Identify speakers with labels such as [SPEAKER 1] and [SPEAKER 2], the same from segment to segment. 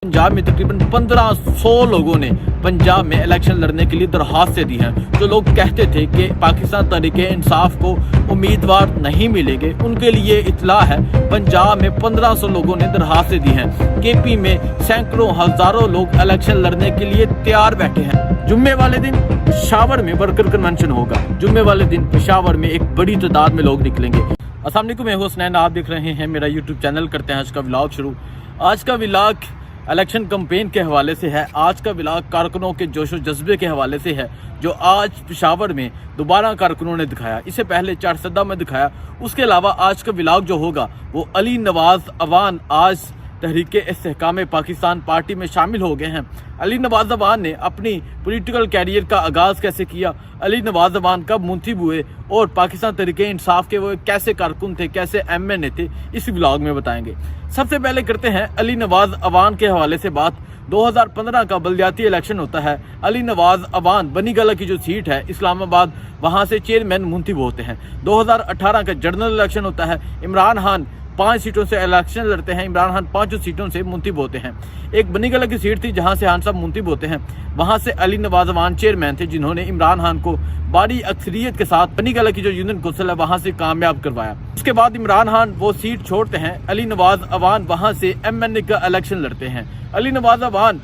[SPEAKER 1] पंजाब में तकरीबन 1500 लोगों ने पंजाब में इलेक्शन लड़ने के लिए दरख्वास्तें दी हैं। जो लोग कहते थे कि पाकिस्तान तहरीक इंसाफ को उम्मीदवार नहीं मिलेंगे, उनके लिए इतला है पंजाब में 1500 लोगों ने दरख्वास्तें दी हैं। केपी में सैकड़ों हजारों लोग इलेक्शन लड़ने के लिए तैयार बैठे हैं। जुम्मे वाले दिन पेशावर में वर्कर कन्वेंशन होगा। जुम्मे वाले दिन पेशावर में एक बड़ी तादाद में लोग निकलेंगे। अस्सलाम वालेकुम, मैं हुसनैन, आप देख रहे हैं मेरा यूट्यूब चैनल। करते हैं आज का व्लॉग शुरू। आज का व्लॉग इलेक्शन कैंपेन के हवाले से है। आज का व्लॉग कारकुनों के जोश और जज्बे के हवाले से है, जो आज पेशावर में दोबारा कारकुनों ने दिखाया। इससे पहले चारसदा में दिखाया। उसके अलावा आज का व्लॉग जो होगा वो अली नवाज अवान आज तहरीक इस्तेहकाम पाकिस्तान पार्टी में शामिल हो गए हैं। अली नवाज अवान ने अपनी पॉलिटिकल कैरियर का आगाज़ कैसे किया, अली नवाज अवान कब मुंतखब हुए और पाकिस्तान तहरीक इंसाफ के वो कैसे कारकुन थे, कैसे MNA थे, इस व्लॉग में बताएंगे। सबसे पहले करते हैं अली नवाज अवान के हवाले से बात। 2015 का बल्दियाती इलेक्शन होता है। अली नवाज अवान बनीगला की जो सीट है इस्लामाबाद, वहाँ से चेयरमैन मुंतखब होते हैं। 2018 का जनरल इलेक्शन होता है। इमरान खान 5 सीटों से इलेक्शन लड़ते हैं। इमरान खान 5 सीटों से मुंतखब होते हैं। एक बनीगला की सीट थी जहां से खान साहब मुंतखब होते हैं, वहां से अली नवाज अवान चेयरमैन थे, जिन्होंने इमरान खान को बड़ी अक्सरियत के साथ बनीगला की जो यूनियन कौंसिल है वहां से कामयाब करवाया। उसके बाद इमरान खान वो सीट छोड़ते हैं। अली नवाज अवान वहां से MNA का इलेक्शन लड़ते हैं। अली नवाज अवान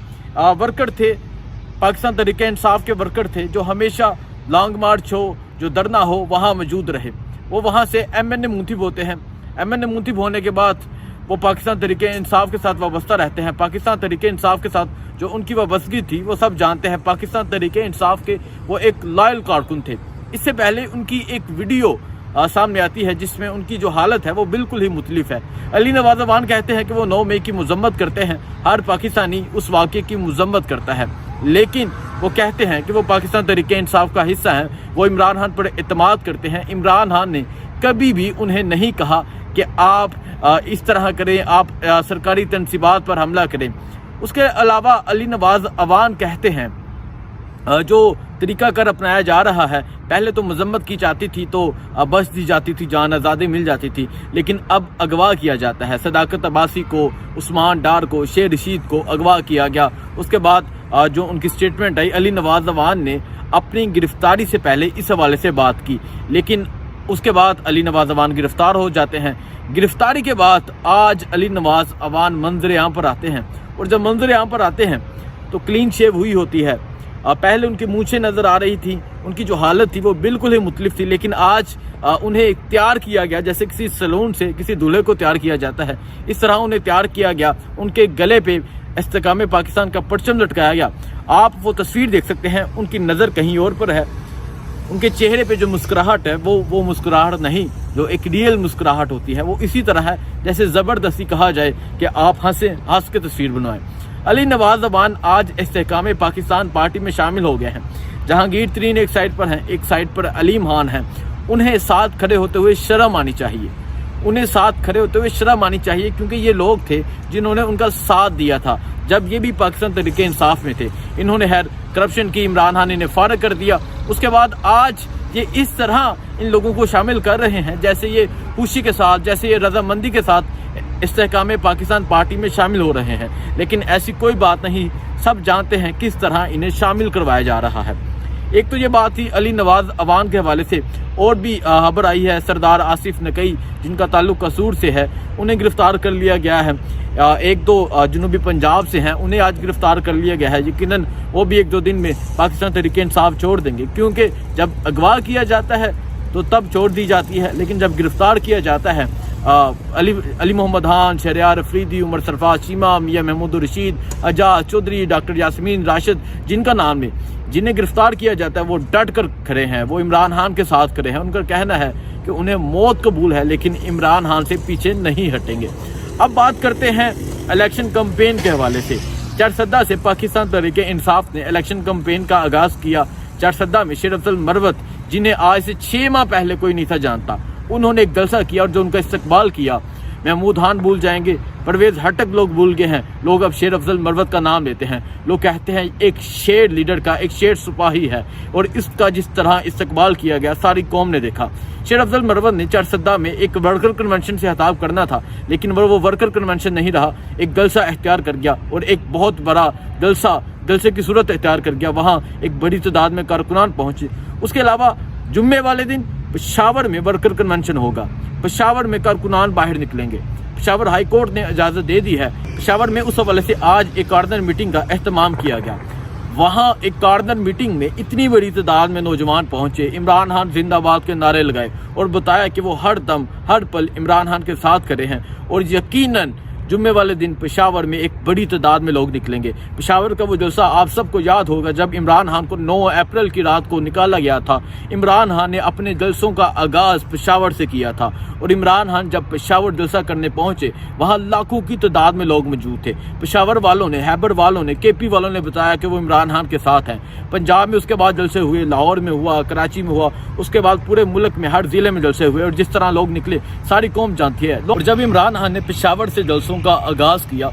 [SPEAKER 1] वर्कर थे, पाकिस्तान तहरीक इंसाफ के वर्कर थे, जो हमेशा लॉन्ग मार्च हो, जो धरना हो, वहाँ मौजूद रहे। वो वहाँ से MNA मुंतखब होते हैं। MNA मुंतखब होने के बाद वो पाकिस्तान तहरीक इंसाफ के साथ वाबस्ता रहते हैं। पाकिस्तान तहरीक इंसाफ के साथ जो उनकी वाबस्तगी थी वो सब जानते हैं। पाकिस्तान तहरीक इंसाफ के वो एक लॉयल कारकुन थे। इससे पहले उनकी एक वीडियो सामने आती है जिसमें उनकी जो हालत है वो बिल्कुल ही मुख्तलिफ है। अली नवाज अवान कहते हैं कि वो 9 मई की मजम्मत करते हैं। हर पाकिस्तानी उस वाक़े की मजम्मत करता है, लेकिन वो कहते हैं कि वो पाकिस्तान तहरीक इंसाफ का हिस्सा है। वो इमरान खान पर एतमाद करते हैं। इमरान खान ने कभी भी उन्हें नहीं कहा कि आप इस तरह करें, आप सरकारी तनसीबात पर हमला करें। उसके अलावा अली नवाज अवान कहते हैं जो तरीकाकार अपनाया जा रहा है, पहले तो मजम्मत की जाती थी तो बख्श दी जाती थी, जान आज़ादी मिल जाती थी, लेकिन अब अगवा किया जाता है। सदाकत अब्बासी को, उस्मान डार को, शेर रशीद को अगवा किया गया। उसके बाद जो उनकी स्टेटमेंट आई, अली नवाज अवान ने अपनी गिरफ्तारी से पहले इस हवाले से बात की, लेकिन उसके बाद अली नवाज अवान गिरफ्तार हो जाते हैं। गिरफ्तारी के बाद आज अली नवाज अवान मंजर आम पर आते हैं, और जब मंजर आम पर आते हैं तो क्लीन शेव हुई होती है। पहले उनकी मूछें नज़र आ रही थी, उनकी जो हालत थी वो बिल्कुल ही मुख्तलिफ थी, लेकिन आज उन्हें तैयार किया गया जैसे किसी सैलून से किसी दूल्हे को तैयार किया जाता है, इस तरह उन्हें तैयार किया गया। उनके गले पे इस्तेहकाम पाकिस्तान का परचम लटकाया गया। आप वो तस्वीर देख सकते हैं, उनकी नज़र कहीं और पर है। उनके चेहरे पे जो मुस्कुराहट है वो मुस्कुराहट नहीं, जो एक रियल मुस्कुराहट होती है वो इसी तरह है जैसे ज़बरदस्ती कहा जाए कि आप हंस के तस्वीर बनवाएं। अली नवाज अवान आज इस्तेहकाम पाकिस्तान पार्टी में शामिल हो गए हैं। जहांगीर तरीन एक साइड पर हैं, एक साइड पर अलीम खान हैं। उन्हें साथ खड़े होते हुए शर्म आनी चाहिए, उन्हें साथ खड़े होते हुए शर्म आनी चाहिए, क्योंकि ये लोग थे जिन्होंने उनका साथ दिया था जब ये भी पाकिस्तान तहरीक इंसाफ में थे। इन्होंने खैर करप्शन की, इमरान खान इन्हें फारग कर दिया। उसके बाद आज ये इस तरह इन लोगों को शामिल कर रहे हैं जैसे ये खुशी के साथ, जैसे ये रजामंदी के साथ इस्तेहकाम पाकिस्तान पार्टी में शामिल हो रहे हैं, लेकिन ऐसी कोई बात नहीं। सब जानते हैं किस तरह इन्हें शामिल करवाया जा रहा है। एक तो ये बात थी अली नवाज अवान के हवाले से। और भी खबर आई है, सरदार आसिफ नकई जिनका ताल्लुक कसूर से है, उन्हें गिरफ्तार कर लिया गया है। 1-2 जनूबी पंजाब से हैं, उन्हें आज गिरफ्तार कर लिया गया है। यकीनन वो भी 1-2 दिन में पाकिस्तान तहरीक इंसाफ छोड़ देंगे, क्योंकि जब अगवा किया जाता है तो तब छोड़ दी जाती है, लेकिन जब गिरफ्तार किया जाता है अली मोहम्मद खान, शहरयार अफरीदी, उमर सरफराज चीमा, मियां महमूद रशीद, अजाज चौधरी, डॉक्टर यास्मीन राशिद, जिनका नाम है, जिन्हें गिरफ्तार किया जाता है वो डट कर खड़े हैं, वो इमरान खान के साथ खड़े हैं। उनका कहना है कि उन्हें मौत कबूल है, लेकिन इमरान खान से पीछे नहीं हटेंगे। अब बात करते हैं इलेक्शन कैंपेन के हवाले से। चारसदा से पाकिस्तान तहरीक इंसाफ ने इलेक्शन कैंपेन का आगाज़ किया। चारसदा में शेर अफजल मरवत, जिन्हें आज से 6 माह पहले कोई नहीं था जानता, उन्होंने एक जलसा किया और जो उनका इस्तकबाल किया महमूद खान भूल जाएंगे, परवेज हटक लोग भूल गए हैं, लोग अब शेर अफजल मरवत का नाम लेते हैं। लोग कहते हैं एक शेर लीडर का, एक शेर सिपाही है, और इसका जिस तरह इस्तकबाल किया गया सारी कौम ने देखा। शेर अफजल मरवत ने चारसद्दा में एक वर्कर कन्वेंशन से खिताब करना था, लेकिन वो वर्कर कन्वेंशन नहीं रहा, एक जलसा इख्तियार कर गया और एक बहुत बड़ा जलसे की सूरत इख्तियार कर गया। वहाँ एक बड़ी तादाद में कारकुनान पहुंचे। उसके अलावा जुम्मे वाले दिन पेशावर में वर्कर कन्वेंशन होगा, पेशावर में कारकुनान बाहर निकलेंगे। पेशावर हाई कोर्ट ने इजाज़त दे दी है। पेशावर में उस हवाले से आज एक कॉर्नर मीटिंग का एहतमाम किया गया। वहाँ एक कॉर्नर मीटिंग में इतनी बड़ी तादाद में नौजवान पहुंचे, इमरान खान जिंदाबाद के नारे लगाए और बताया कि वो हर दम हर पल इमरान खान के साथ खड़े हैं। और यकीनन जुम्मे वाले दिन पेशावर में एक बड़ी तादाद में लोग निकलेंगे। पेशावर का वो जलसा आप सबको याद होगा जब इमरान खान को 9 अप्रैल की रात को निकाला गया था। इमरान खान ने अपने जलसों का आगाज़ पेशावर से किया था और इमरान खान जब पेशावर जलसा करने पहुंचे वहाँ लाखों की तादाद में लोग मौजूद थे। पेशावर वालों ने, हैबर वालों ने, केपी वालों ने बताया कि वो इमरान खान के साथ हैं। पंजाब में उसके बाद जलसे हुए, लाहौर में हुआ, कराची में हुआ, उसके बाद पूरे मुल्क में हर ज़िले में जलसे हुए और जिस तरह लोग निकले सारी कौम जानती है। और जब इमरान खान ने पेशावर से जलसों का आगाज़ किया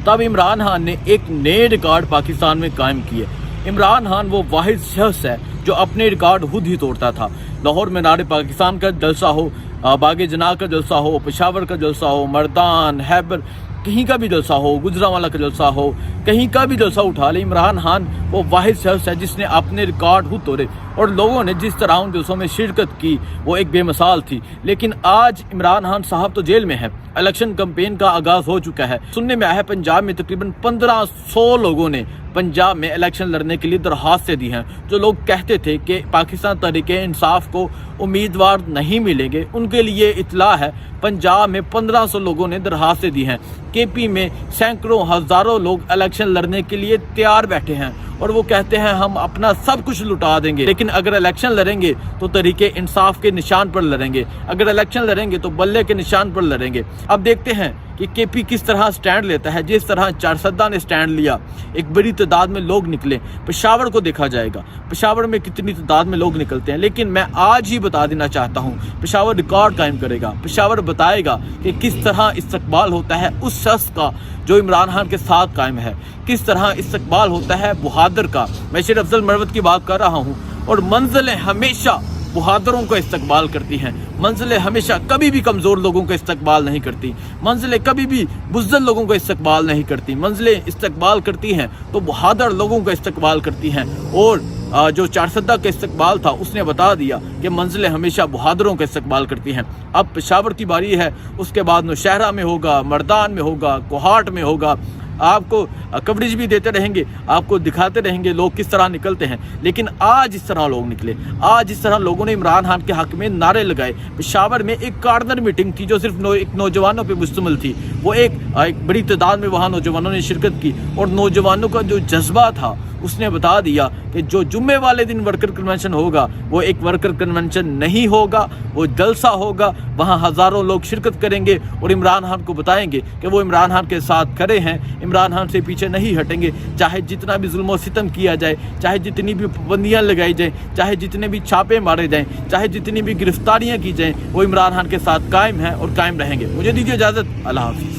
[SPEAKER 1] तब इमरान खान ने एक नए रिकॉर्ड पाकिस्तान में कायम किए। इमरान खान वो वाहिद शख्स है जो अपने रिकॉर्ड खुद ही तोड़ता था। लाहौर में नारे पाकिस्तान का जलसा हो, बागे जना का जलसा हो, पेशावर का जलसा हो, मर्दान, हैबर, कहीं का भी जलसा हो, गुजरांवाला का जलसा हो, कहीं का भी जलसा उठा ले, इमरान खान वो वाहिद शख्स है जिसने अपने रिकॉर्ड खुद तोड़े। और लोगों ने जिस तरह उन जलसों में शिरकत की वो एक बेमिसाल थी। लेकिन आज इमरान खान साहब तो जेल में है, इलेक्शन कैंपेन का आगाज़ हो चुका है। सुनने में आया है पंजाब में तकरीबन 1500 लोगों ने पंजाब में इलेक्शन लड़ने के लिए दरख्वास्तें दी हैं। जो लोग कहते थे कि पाकिस्तान तहरीके इंसाफ को उम्मीदवार नहीं मिलेंगे, उनके लिए इतला है पंजाब में 1500 लोगों ने दरख्वास्तें दी हैं। केपी में सैकड़ों हज़ारों लोग इलेक्शन लड़ने के लिए तैयार बैठे हैं और वो कहते हैं हम अपना सब कुछ लुटा देंगे, लेकिन अगर इलेक्शन लड़ेंगे तो तरीके इंसाफ के निशान पर लड़ेंगे, अगर इलेक्शन लड़ेंगे तो बल्ले के निशान पर लड़ेंगे। अब देखते हैं कि केपी किस तरह स्टैंड लेता है। जिस तरह चारसद्दा ने स्टैंड लिया, एक बड़ी तादाद में लोग निकले। पेशावर को देखा जाएगा, पेशावर में कितनी तादाद में लोग निकलते हैं। लेकिन मैं आज ही बता देना चाहता हूँ, पेशावर रिकॉर्ड कायम करेगा। पेशावर बताएगा कि किस तरह इस्तकबाल होता है उस शख्स का जो इमरान खान के साथ कायम है, किस तरह इस्तकबाल होता है बहादुर का। मैं शेर अफजल मरवत की बात कर रहा हूँ। और मंजिलें हमेशा बहादुरों को इस्तकबाल करती हैं, मंजिलें हमेशा कभी भी कमज़ोर लोगों को इस्तकबाल नहीं करती, मंजिलें कभी भी बुज़दिल लोगों को इस्तकबाल नहीं करती। मंजिलें इस्तकबाल करती हैं तो बहादुर लोगों को इस्तकबाल करती हैं। और जो चारसद्दा का इस्तकबाल था उसने बता दिया कि मंजिलें हमेशा बहादुरों का इस्तकबाल करती हैं। अब पेशावर की बारी है, उसके बाद नौशहरा में होगा, मर्दान में होगा, कोहाट में होगा। आपको कवरेज भी देते रहेंगे, आपको दिखाते रहेंगे लोग किस तरह निकलते हैं। लेकिन आज इस तरह लोग निकले, आज इस तरह लोगों ने इमरान खान के हक में नारे लगाए। पेशावर में एक कॉर्नर मीटिंग थी जो सिर्फ एक नौजवानों पे मुश्तमिल थी। वो एक बड़ी तादाद में वहाँ नौजवानों ने शिरकत की और नौजवानों का जो जज्बा था उसने बता दिया कि जो जुम्मे वाले दिन वर्कर कन्वेंशन होगा वो एक वर्कर कन्वेंशन नहीं होगा, वो जलसा होगा। वहाँ हज़ारों लोग शिरकत करेंगे और इमरान खान को बताएंगे कि वो इमरान खान के साथ खड़े हैं, इमरान खान से पीछे नहीं हटेंगे। चाहे जितना भी जुल्म सितम किया जाए, चाहे जितनी भी पाबंदियाँ लगाई जाएँ, चाहे जितने भी छापे मारे जाएँ, चाहे जितनी भी गिरफ्तारियाँ की जाएँ, वो इमरान खान के साथ कायम हैं और कायम रहेंगे। मुझे दीजिए इजाज़त, अल्लाह हाफ़िज़।